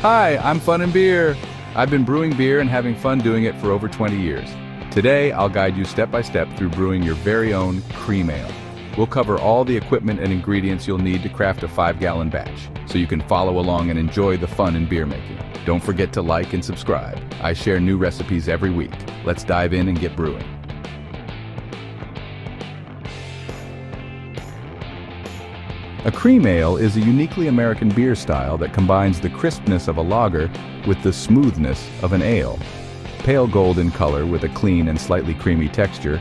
Hi, I'm FUNnBEER. I've been brewing beer and having fun doing it for over 20 years. Today, I'll guide you step by step through brewing your very own cream ale. We'll cover all the equipment and ingredients you'll need to craft a 5-gallon batch, so you can follow along and enjoy the fun in beer making. Don't forget to like and subscribe. I share new recipes every week. Let's dive in and get brewing. A cream ale is a uniquely American beer style that combines the crispness of a lager with the smoothness of an ale. Pale gold in color with a clean and slightly creamy texture,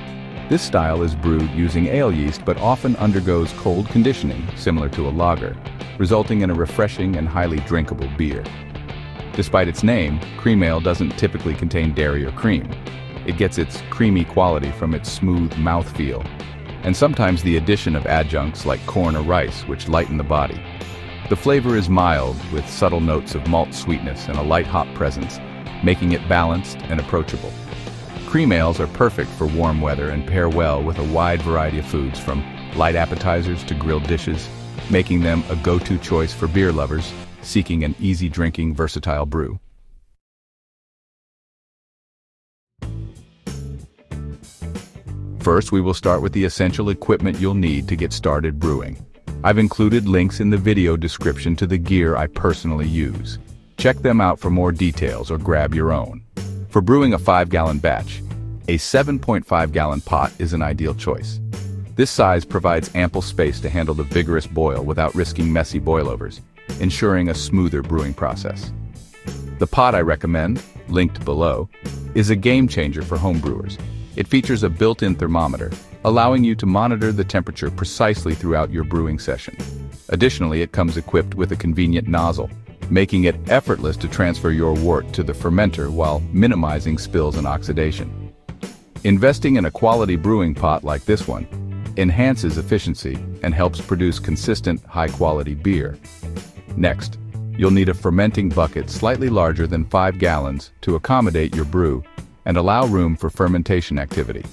this style is brewed using ale yeast but often undergoes cold conditioning, similar to a lager, resulting in a refreshing and highly drinkable beer. Despite its name, cream ale doesn't typically contain dairy or cream. It gets its creamy quality from its smooth mouthfeel, and sometimes the addition of adjuncts like corn or rice, which lighten the body. The flavor is mild, with subtle notes of malt sweetness and a light hop presence, making it balanced and approachable. Cream ales are perfect for warm weather and pair well with a wide variety of foods, from light appetizers to grilled dishes, making them a go-to choice for beer lovers seeking an easy-drinking, versatile brew. First, we will start with the essential equipment you'll need to get started brewing. I've included links in the video description to the gear I personally use. Check them out for more details or grab your own. For brewing a 5-gallon batch, a 7.5-gallon pot is an ideal choice. This size provides ample space to handle the vigorous boil without risking messy boilovers, ensuring a smoother brewing process. The pot I recommend, linked below, is a game changer for homebrewers. It features a built-in thermometer, allowing you to monitor the temperature precisely throughout your brewing session. Additionally, it comes equipped with a convenient nozzle, making it effortless to transfer your wort to the fermenter while minimizing spills and oxidation. Investing in a quality brewing pot like this one enhances efficiency and helps produce consistent, high-quality beer. Next, you'll need a fermenting bucket slightly larger than 5 gallons to accommodate your brew and allow room for fermentation activity.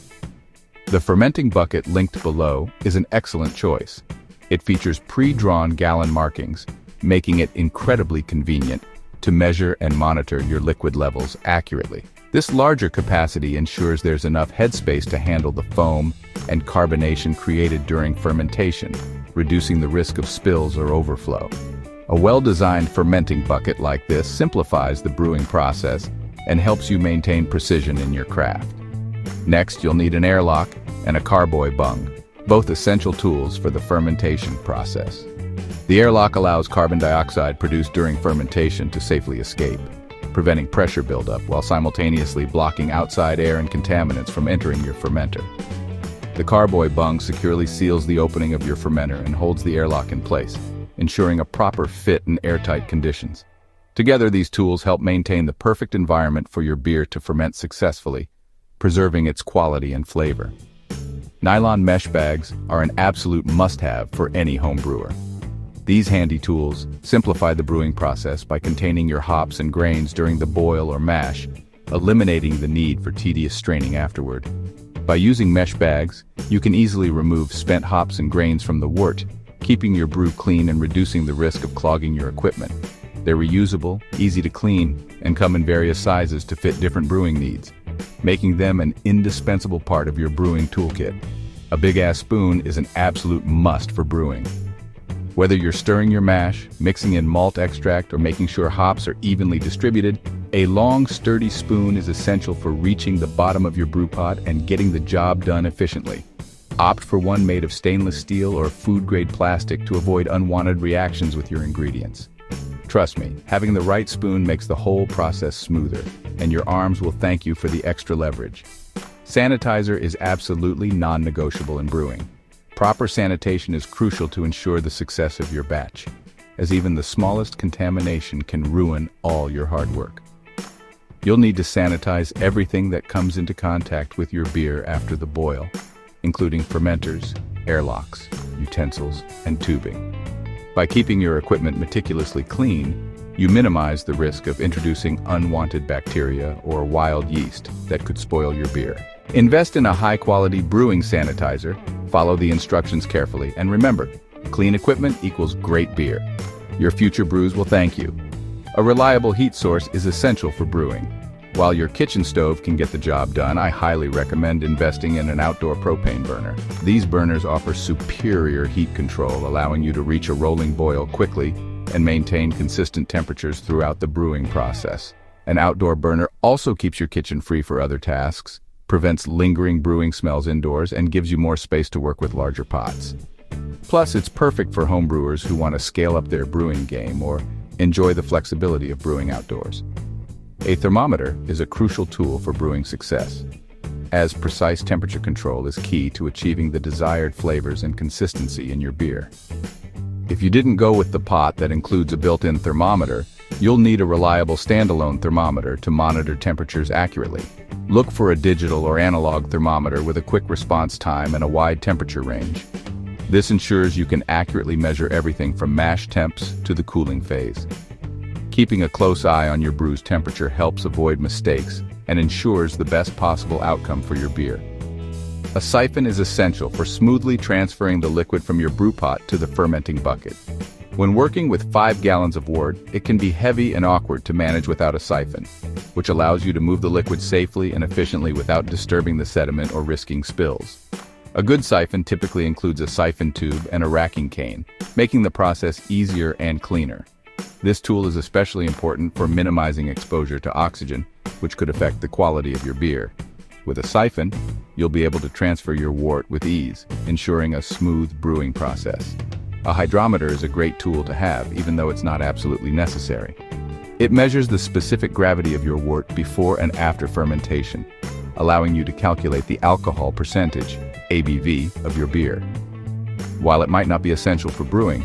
The fermenting bucket linked below is an excellent choice. It features pre-drawn gallon markings, making it incredibly convenient to measure and monitor your liquid levels accurately. This larger capacity ensures there's enough headspace to handle the foam and carbonation created during fermentation, reducing the risk of spills or overflow. A well-designed fermenting bucket like this simplifies the brewing process and helps you maintain precision in your craft. Next, you'll need an airlock and a carboy bung, both essential tools for the fermentation process. The airlock allows carbon dioxide produced during fermentation to safely escape, preventing pressure buildup while simultaneously blocking outside air and contaminants from entering your fermenter. The carboy bung securely seals the opening of your fermenter and holds the airlock in place, ensuring a proper fit in airtight conditions. Together, these tools help maintain the perfect environment for your beer to ferment successfully, preserving its quality and flavor. Nylon mesh bags are an absolute must-have for any home brewer. These handy tools simplify the brewing process by containing your hops and grains during the boil or mash, eliminating the need for tedious straining afterward. By using mesh bags, you can easily remove spent hops and grains from the wort, keeping your brew clean and reducing the risk of clogging your equipment. They're reusable, easy to clean, and come in various sizes to fit different brewing needs, making them an indispensable part of your brewing toolkit. A big-ass spoon is an absolute must for brewing. Whether you're stirring your mash, mixing in malt extract, or making sure hops are evenly distributed, a long, sturdy spoon is essential for reaching the bottom of your brew pot and getting the job done efficiently. Opt for one made of stainless steel or food-grade plastic to avoid unwanted reactions with your ingredients. Trust me, having the right spoon makes the whole process smoother, and your arms will thank you for the extra leverage. Sanitizer is absolutely non-negotiable in brewing. Proper sanitation is crucial to ensure the success of your batch, as even the smallest contamination can ruin all your hard work. You'll need to sanitize everything that comes into contact with your beer after the boil, including fermenters, airlocks, utensils, and tubing. By keeping your equipment meticulously clean, you minimize the risk of introducing unwanted bacteria or wild yeast that could spoil your beer. Invest in a high-quality brewing sanitizer, follow the instructions carefully, and remember, clean equipment equals great beer. Your future brews will thank you. A reliable heat source is essential for brewing. While your kitchen stove can get the job done, I highly recommend investing in an outdoor propane burner. These burners offer superior heat control, allowing you to reach a rolling boil quickly and maintain consistent temperatures throughout the brewing process. An outdoor burner also keeps your kitchen free for other tasks, prevents lingering brewing smells indoors, and gives you more space to work with larger pots. Plus, it's perfect for homebrewers who want to scale up their brewing game or enjoy the flexibility of brewing outdoors. A thermometer is a crucial tool for brewing success, as precise temperature control is key to achieving the desired flavors and consistency in your beer. If you didn't go with the pot that includes a built-in thermometer, you'll need a reliable standalone thermometer to monitor temperatures accurately. Look for a digital or analog thermometer with a quick response time and a wide temperature range. This ensures you can accurately measure everything from mash temps to the cooling phase. Keeping a close eye on your brew's temperature helps avoid mistakes and ensures the best possible outcome for your beer. A siphon is essential for smoothly transferring the liquid from your brew pot to the fermenting bucket. When working with 5 gallons of wort, it can be heavy and awkward to manage without a siphon, which allows you to move the liquid safely and efficiently without disturbing the sediment or risking spills. A good siphon typically includes a siphon tube and a racking cane, making the process easier and cleaner. This tool is especially important for minimizing exposure to oxygen, which could affect the quality of your beer. With a siphon, you'll be able to transfer your wort with ease, ensuring a smooth brewing process. A hydrometer is a great tool to have, even though it's not absolutely necessary. It measures the specific gravity of your wort before and after fermentation, allowing you to calculate the alcohol percentage, ABV, of your beer. While it might not be essential for brewing,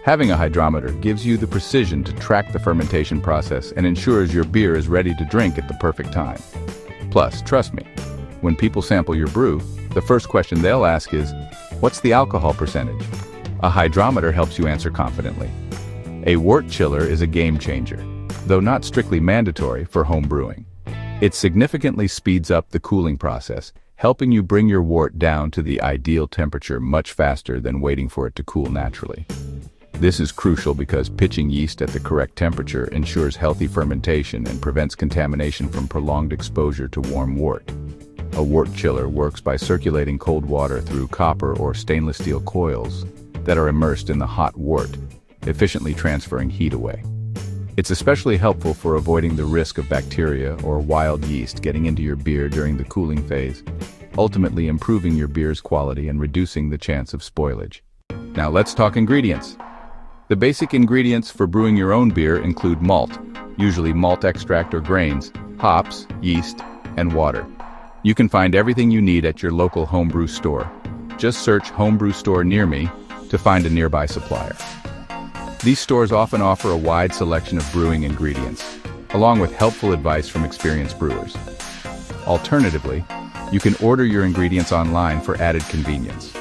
having a hydrometer gives you the precision to track the fermentation process and ensures your beer is ready to drink at the perfect time. Plus, trust me, when people sample your brew, the first question they'll ask is, "What's the alcohol percentage?" A hydrometer helps you answer confidently. A wort chiller is a game changer, though not strictly mandatory for home brewing. It significantly speeds up the cooling process, helping you bring your wort down to the ideal temperature much faster than waiting for it to cool naturally. This is crucial because pitching yeast at the correct temperature ensures healthy fermentation and prevents contamination from prolonged exposure to warm wort. A wort chiller works by circulating cold water through copper or stainless steel coils that are immersed in the hot wort, efficiently transferring heat away. It's especially helpful for avoiding the risk of bacteria or wild yeast getting into your beer during the cooling phase, ultimately improving your beer's quality and reducing the chance of spoilage. Now let's talk ingredients. The basic ingredients for brewing your own beer include malt, usually malt extract or grains, hops, yeast, and water. You can find everything you need at your local homebrew store. Just search homebrew store near me to find a nearby supplier. These stores often offer a wide selection of brewing ingredients, along with helpful advice from experienced brewers. Alternatively, you can order your ingredients online for added convenience.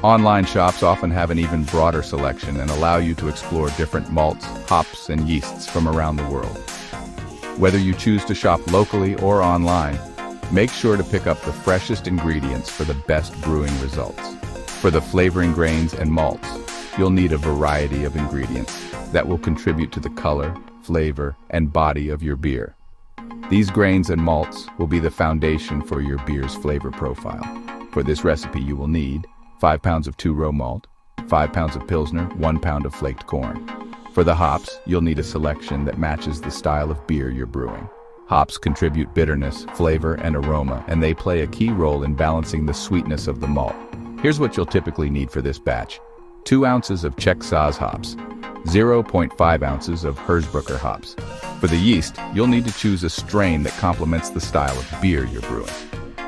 Online shops often have an even broader selection and allow you to explore different malts, hops, and yeasts from around the world. Whether you choose to shop locally or online, make sure to pick up the freshest ingredients for the best brewing results. For the flavoring grains and malts, you'll need a variety of ingredients that will contribute to the color, flavor, and body of your beer. These grains and malts will be the foundation for your beer's flavor profile. For this recipe, you will need 5 pounds of 2-row malt, 5 pounds of Pilsner, 1 pound of flaked corn. For the hops, you'll need a selection that matches the style of beer you're brewing. Hops contribute bitterness, flavor, and aroma, and they play a key role in balancing the sweetness of the malt. Here's what you'll typically need for this batch. 2 ounces of Czech Saaz hops, 0.5 ounces of Hersbrucker hops. For the yeast, you'll need to choose a strain that complements the style of beer you're brewing.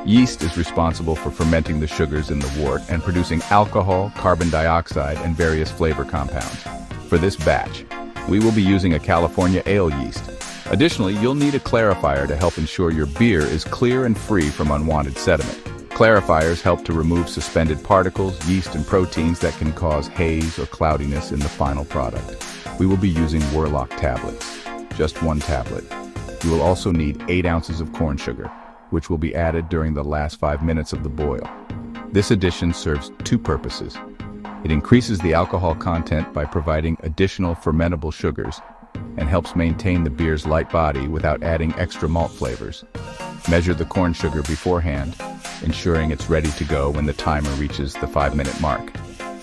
Yeast is responsible for fermenting the sugars in the wort and producing alcohol, carbon dioxide, and various flavor compounds. For this batch, we will be using a California Ale Yeast. Additionally, you'll need a clarifier to help ensure your beer is clear and free from unwanted sediment. Clarifiers help to remove suspended particles, yeast, and proteins that can cause haze or cloudiness in the final product. We will be using Whirloc tablets, just 1 tablet. You will also need 8 ounces of corn sugar, which will be added during the last 5 minutes of the boil. This addition serves 2 purposes. It increases the alcohol content by providing additional fermentable sugars, and helps maintain the beer's light body without adding extra malt flavors. Measure the corn sugar beforehand, ensuring it's ready to go when the timer reaches the 5-minute mark.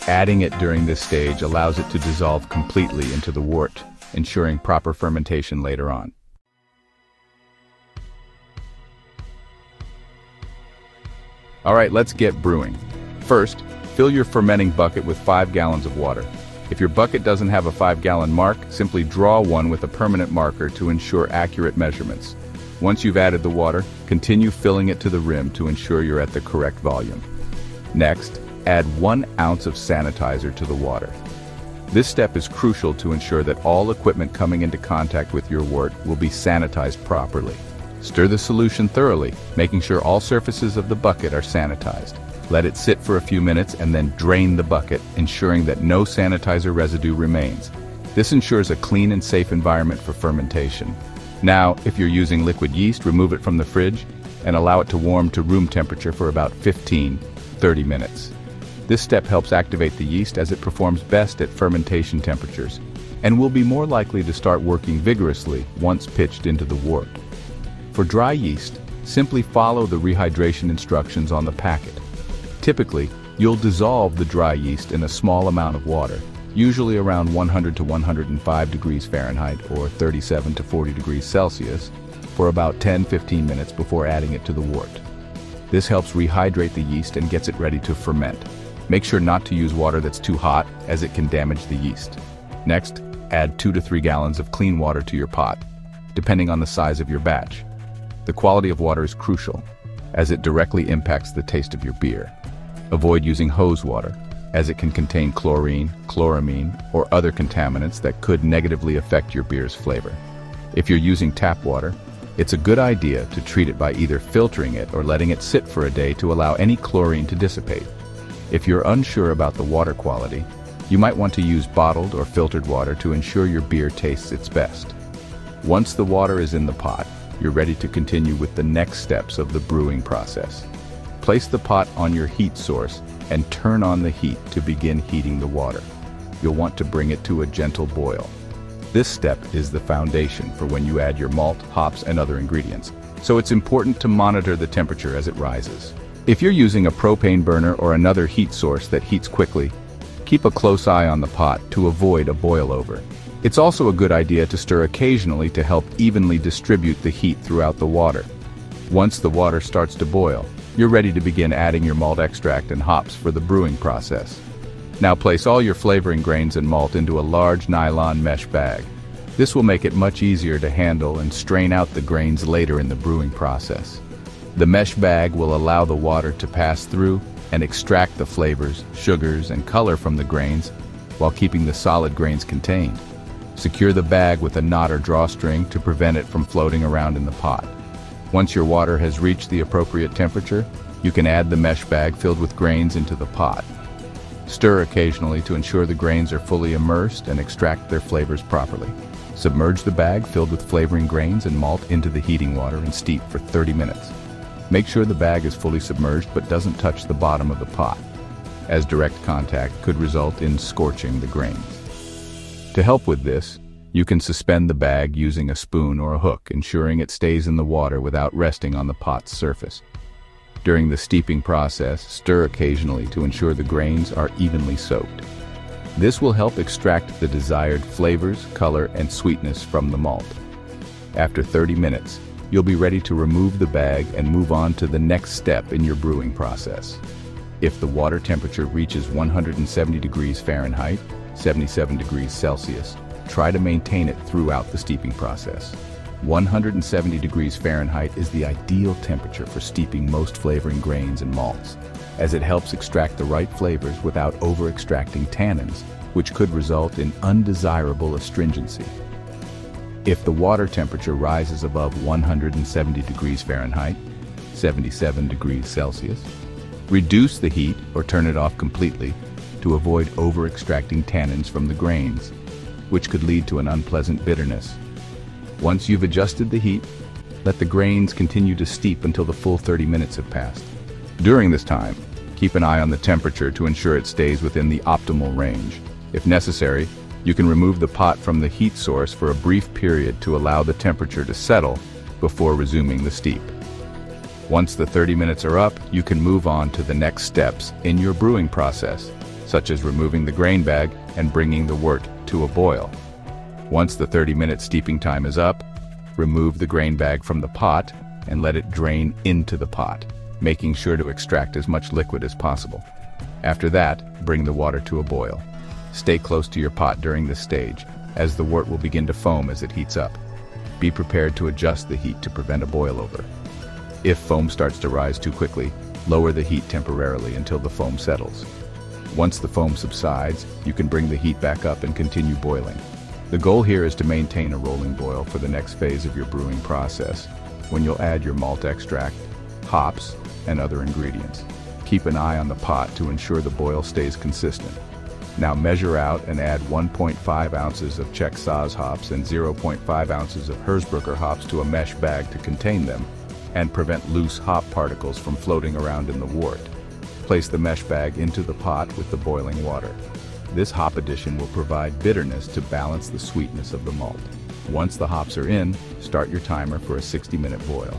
Adding it during this stage allows it to dissolve completely into the wort, ensuring proper fermentation later on. Alright, let's get brewing. First, fill your fermenting bucket with 5 gallons of water. If your bucket doesn't have a 5-gallon mark, simply draw one with a permanent marker to ensure accurate measurements. Once you've added the water, continue filling it to the rim to ensure you're at the correct volume. Next, add 1 ounce of sanitizer to the water. This step is crucial to ensure that all equipment coming into contact with your wort will be sanitized properly. Stir the solution thoroughly, making sure all surfaces of the bucket are sanitized. Let it sit for a few minutes and then drain the bucket, ensuring that no sanitizer residue remains. This ensures a clean and safe environment for fermentation. Now, if you're using liquid yeast, remove it from the fridge and allow it to warm to room temperature for about 15-30 minutes. This step helps activate the yeast as it performs best at fermentation temperatures and will be more likely to start working vigorously once pitched into the wort. For dry yeast, simply follow the rehydration instructions on the packet. Typically, you'll dissolve the dry yeast in a small amount of water, usually around 100 to 105 degrees Fahrenheit or 37 to 40 degrees Celsius, for about 10-15 minutes before adding it to the wort. This helps rehydrate the yeast and gets it ready to ferment. Make sure not to use water that's too hot, as it can damage the yeast. Next, add 2 to 3 gallons of clean water to your pot, depending on the size of your batch. The quality of water is crucial, as it directly impacts the taste of your beer. Avoid using hose water, as it can contain chlorine, chloramine, or other contaminants that could negatively affect your beer's flavor. If you're using tap water, it's a good idea to treat it by either filtering it or letting it sit for a day to allow any chlorine to dissipate. If you're unsure about the water quality, you might want to use bottled or filtered water to ensure your beer tastes its best. Once the water is in the pot, you're ready to continue with the next steps of the brewing process. Place the pot on your heat source and turn on the heat to begin heating the water. You'll want to bring it to a gentle boil. This step is the foundation for when you add your malt, hops, and other ingredients, so it's important to monitor the temperature as it rises. If you're using a propane burner or another heat source that heats quickly, keep a close eye on the pot to avoid a boil over. It's also a good idea to stir occasionally to help evenly distribute the heat throughout the water. Once the water starts to boil, you're ready to begin adding your malt extract and hops for the brewing process. Now place all your flavoring grains and malt into a large nylon mesh bag. This will make it much easier to handle and strain out the grains later in the brewing process. The mesh bag will allow the water to pass through and extract the flavors, sugars, and color from the grains while keeping the solid grains contained. Secure the bag with a knot or drawstring to prevent it from floating around in the pot. Once your water has reached the appropriate temperature, you can add the mesh bag filled with grains into the pot. Stir occasionally to ensure the grains are fully immersed and extract their flavors properly. Submerge the bag filled with flavoring grains and malt into the heating water and steep for 30 minutes. Make sure the bag is fully submerged but doesn't touch the bottom of the pot, as direct contact could result in scorching the grains. To help with this, you can suspend the bag using a spoon or a hook, ensuring it stays in the water without resting on the pot's surface. During the steeping process, stir occasionally to ensure the grains are evenly soaked. This will help extract the desired flavors, color, and sweetness from the malt. After 30 minutes, you'll be ready to remove the bag and move on to the next step in your brewing process. If the water temperature reaches 170 degrees Fahrenheit, 77 degrees Celsius, try to maintain it throughout the steeping process. 170 degrees Fahrenheit is the ideal temperature for steeping most flavoring grains and malts, as it helps extract the right flavors without over-extracting tannins, which could result in undesirable astringency. If the water temperature rises above 170 degrees Fahrenheit, 77 degrees Celsius, reduce the heat or turn it off completely to avoid over-extracting tannins from the grains, which could lead to an unpleasant bitterness. Once you've adjusted the heat, let the grains continue to steep until the full 30 minutes have passed. During this time, keep an eye on the temperature to ensure it stays within the optimal range. If necessary, You can remove the pot from the heat source for a brief period to allow the temperature to settle before resuming the steep. Once the 30 minutes are up, you can move on to the next steps in your brewing process, such as removing the grain bag and bringing the wort to a boil. Once the 30-minute steeping time is up, remove the grain bag from the pot and let it drain into the pot, making sure to extract as much liquid as possible. After that, bring the water to a boil. Stay close to your pot during this stage, as the wort will begin to foam as it heats up. Be prepared to adjust the heat to prevent a boil-over. If foam starts to rise too quickly, lower the heat temporarily until the foam settles. Once the foam subsides, you can bring the heat back up and continue boiling. The goal here is to maintain a rolling boil for the next phase of your brewing process, when you'll add your malt extract, hops, and other ingredients. Keep an eye on the pot to ensure the boil stays consistent. Now measure out and add 1.5 ounces of Czech Saaz hops and 0.5 ounces of Hersbrucker hops to a mesh bag to contain them and prevent loose hop particles from floating around in the wort. Place the mesh bag into the pot with the boiling water. This hop addition will provide bitterness to balance the sweetness of the malt. Once the hops are in, start your timer for a 60-minute boil.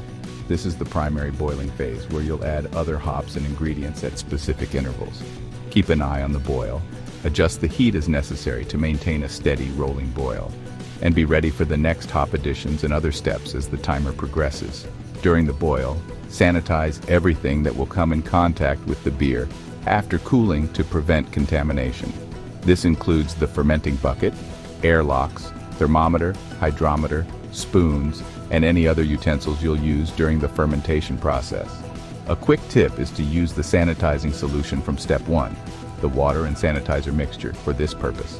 This is the primary boiling phase, where you'll add other hops and ingredients at specific intervals. Keep an eye on the boil. Adjust the heat as necessary to maintain a steady rolling boil. And be ready for the next hop additions and other steps as the timer progresses. During the boil, sanitize everything that will come in contact with the beer after cooling to prevent contamination. This includes the fermenting bucket, airlocks, thermometer, hydrometer, spoons, and any other utensils you'll use during the fermentation process. A quick tip is to use the sanitizing solution from step 1, the water and sanitizer mixture, for this purpose.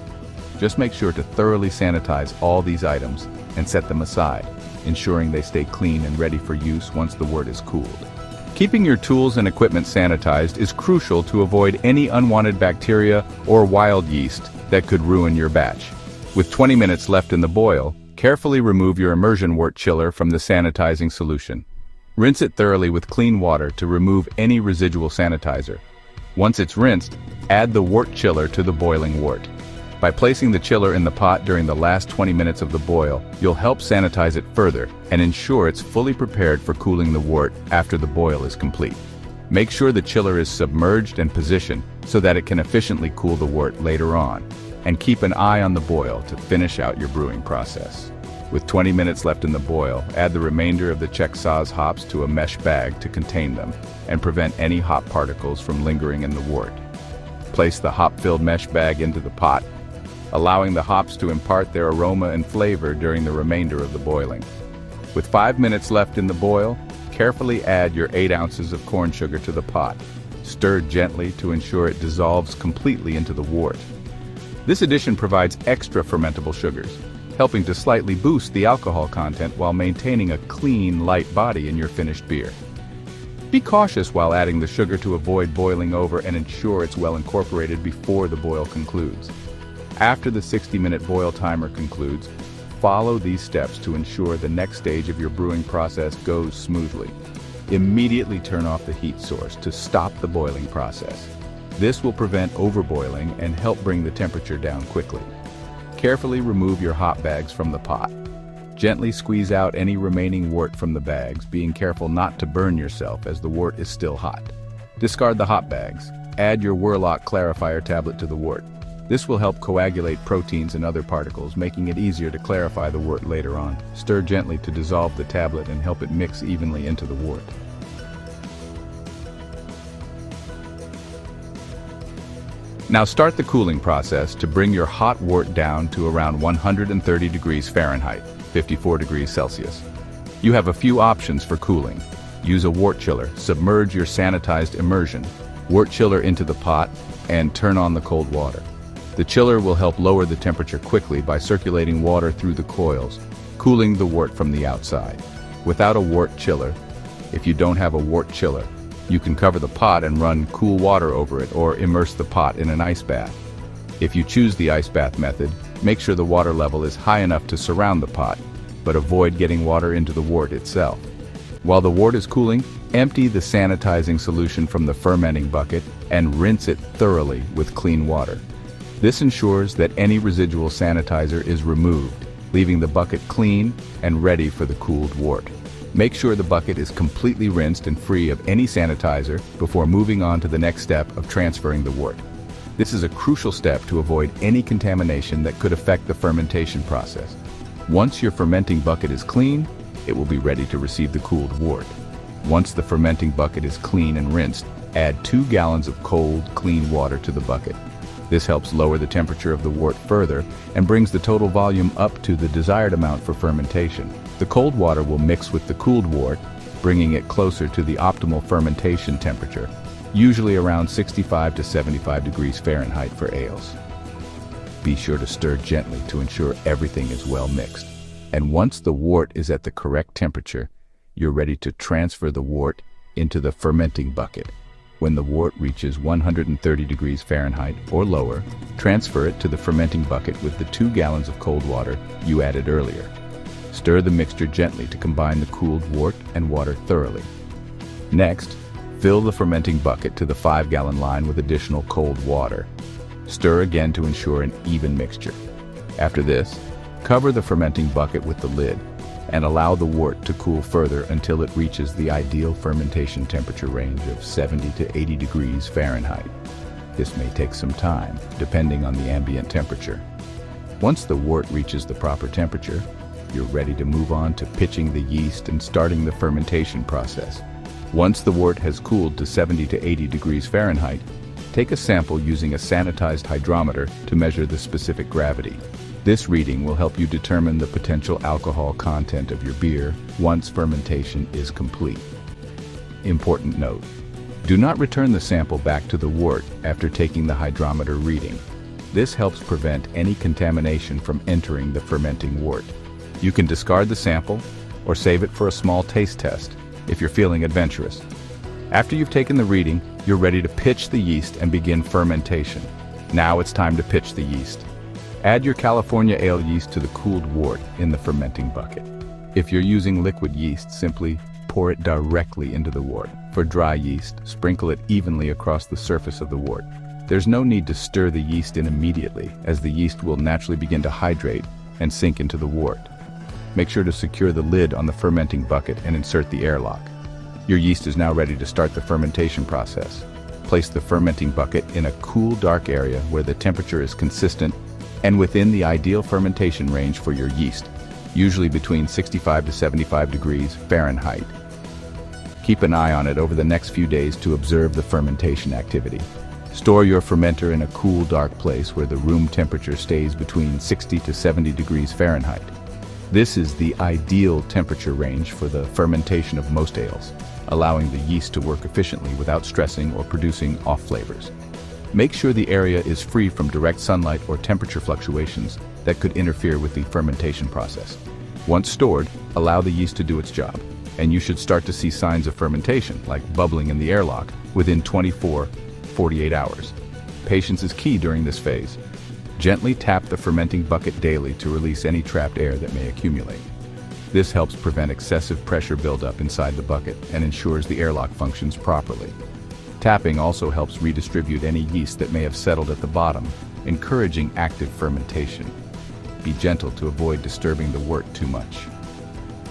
Just make sure to thoroughly sanitize all these items and set them aside, ensuring they stay clean and ready for use once the wort is cooled. Keeping your tools and equipment sanitized is crucial to avoid any unwanted bacteria or wild yeast that could ruin your batch. With 20 minutes left in the boil, carefully remove your immersion wort chiller from the sanitizing solution. Rinse it thoroughly with clean water to remove any residual sanitizer. Once it's rinsed, add the wort chiller to the boiling wort. By placing the chiller in the pot during the last 20 minutes of the boil, you'll help sanitize it further and ensure it's fully prepared for cooling the wort after the boil is complete. Make sure the chiller is submerged and positioned so that it can efficiently cool the wort later on, and keep an eye on the boil to finish out your brewing process. With 20 minutes left in the boil, add the remainder of the Czech Saaz hops to a mesh bag to contain them and prevent any hop particles from lingering in the wort. Place the hop-filled mesh bag into the pot, allowing the hops to impart their aroma and flavor during the remainder of the boiling. With 5 minutes left in the boil, carefully add your 8 ounces of corn sugar to the pot. Stir gently to ensure it dissolves completely into the wort. This addition provides extra fermentable sugars, helping to slightly boost the alcohol content while maintaining a clean, light body in your finished beer. Be cautious while adding the sugar to avoid boiling over and ensure it's well incorporated before the boil concludes. After the 60-minute boil timer concludes, follow these steps to ensure the next stage of your brewing process goes smoothly. Immediately turn off the heat source to stop the boiling process. This will prevent overboiling and help bring the temperature down quickly. Carefully remove your hop bags from the pot. Gently squeeze out any remaining wort from the bags, being careful not to burn yourself as the wort is still hot. Discard the hop bags. Add your Whirloc Clarifier tablet to the wort. This will help coagulate proteins and other particles, making it easier to clarify the wort later on. Stir gently to dissolve the tablet and help it mix evenly into the wort. Now start the cooling process to bring your hot wort down to around 130 degrees Fahrenheit, 54 degrees Celsius. You have a few options for cooling. Use a wort chiller, submerge your sanitized immersion, wort chiller into the pot, and turn on the cold water. The chiller will help lower the temperature quickly by circulating water through the coils, cooling the wort from the outside. Without a wort chiller, if you don't have a wort chiller, you can cover the pot and run cool water over it or immerse the pot in an ice bath. If you choose the ice bath method, make sure the water level is high enough to surround the pot, but avoid getting water into the wort itself. While the wort is cooling, empty the sanitizing solution from the fermenting bucket and rinse it thoroughly with clean water. This ensures that any residual sanitizer is removed, leaving the bucket clean and ready for the cooled wort. Make sure the bucket is completely rinsed and free of any sanitizer before moving on to the next step of transferring the wort. This is a crucial step to avoid any contamination that could affect the fermentation process. Once your fermenting bucket is clean, it will be ready to receive the cooled wort. Once the fermenting bucket is clean and rinsed, add 2 gallons of cold, clean water to the bucket. This helps lower the temperature of the wort further and brings the total volume up to the desired amount for fermentation. The cold water will mix with the cooled wort, bringing it closer to the optimal fermentation temperature, usually around 65 to 75 degrees Fahrenheit for ales. Be sure to stir gently to ensure everything is well mixed. And once the wort is at the correct temperature, you're ready to transfer the wort into the fermenting bucket. When the wort reaches 130 degrees Fahrenheit or lower, transfer it to the fermenting bucket with the 2 gallons of cold water you added earlier. Stir the mixture gently to combine the cooled wort and water thoroughly. Next, fill the fermenting bucket to the 5-gallon line with additional cold water. Stir again to ensure an even mixture. After this, cover the fermenting bucket with the lid and allow the wort to cool further until it reaches the ideal fermentation temperature range of 70 to 80 degrees Fahrenheit. This may take some time, depending on the ambient temperature. Once the wort reaches the proper temperature, you're ready to move on to pitching the yeast and starting the fermentation process. Once the wort has cooled to 70 to 80 degrees Fahrenheit, take a sample using a sanitized hydrometer to measure the specific gravity. This reading will help you determine the potential alcohol content of your beer once fermentation is complete. Important note: do not return the sample back to the wort after taking the hydrometer reading. This helps prevent any contamination from entering the fermenting wort. You can discard the sample or save it for a small taste test if you're feeling adventurous. After you've taken the reading, you're ready to pitch the yeast and begin fermentation. Now it's time to pitch the yeast. Add your California Ale yeast to the cooled wort in the fermenting bucket. If you're using liquid yeast, simply pour it directly into the wort. For dry yeast, sprinkle it evenly across the surface of the wort. There's no need to stir the yeast in immediately, as the yeast will naturally begin to hydrate and sink into the wort. Make sure to secure the lid on the fermenting bucket and insert the airlock. Your yeast is now ready to start the fermentation process. Place the fermenting bucket in a cool, dark area where the temperature is consistent and within the ideal fermentation range for your yeast, usually between 65 to 75 degrees Fahrenheit. Keep an eye on it over the next few days to observe the fermentation activity. Store your fermenter in a cool, dark place where the room temperature stays between 60 to 70 degrees Fahrenheit. This is the ideal temperature range for the fermentation of most ales, allowing the yeast to work efficiently without stressing or producing off flavors. Make sure the area is free from direct sunlight or temperature fluctuations that could interfere with the fermentation process. Once stored, allow the yeast to do its job, and you should start to see signs of fermentation, like bubbling in the airlock, within 24-48 hours. Patience is key during this phase. Gently tap the fermenting bucket daily to release any trapped air that may accumulate. This helps prevent excessive pressure buildup inside the bucket and ensures the airlock functions properly. Tapping also helps redistribute any yeast that may have settled at the bottom, encouraging active fermentation. Be gentle to avoid disturbing the wort too much.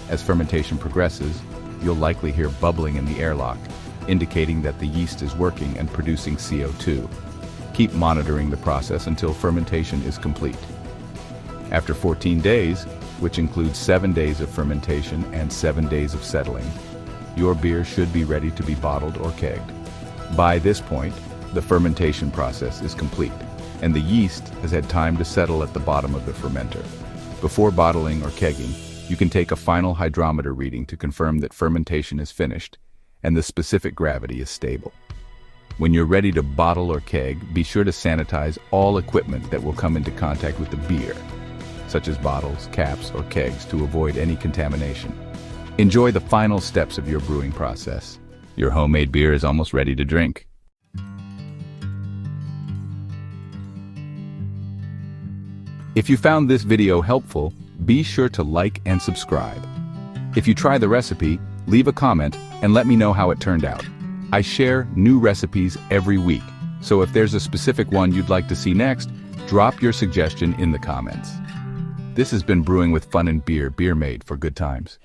As fermentation progresses, you'll likely hear bubbling in the airlock, indicating that the yeast is working and producing CO2. Keep monitoring the process until fermentation is complete. After 14 days, which includes 7 days of fermentation and 7 days of settling, your beer should be ready to be bottled or kegged. By this point, the fermentation process is complete, and the yeast has had time to settle at the bottom of the fermenter. Before bottling or kegging, you can take a final hydrometer reading to confirm that fermentation is finished and the specific gravity is stable. When you're ready to bottle or keg, be sure to sanitize all equipment that will come into contact with the beer, such as bottles, caps, or kegs, to avoid any contamination. Enjoy the final steps of your brewing process. Your homemade beer is almost ready to drink. If you found this video helpful, be sure to like and subscribe. If you try the recipe, leave a comment and let me know how it turned out. I share new recipes every week, so if there's a specific one you'd like to see next, Drop your suggestion in the comments. This has been Brewing with Fun and Beer, beer made for good times.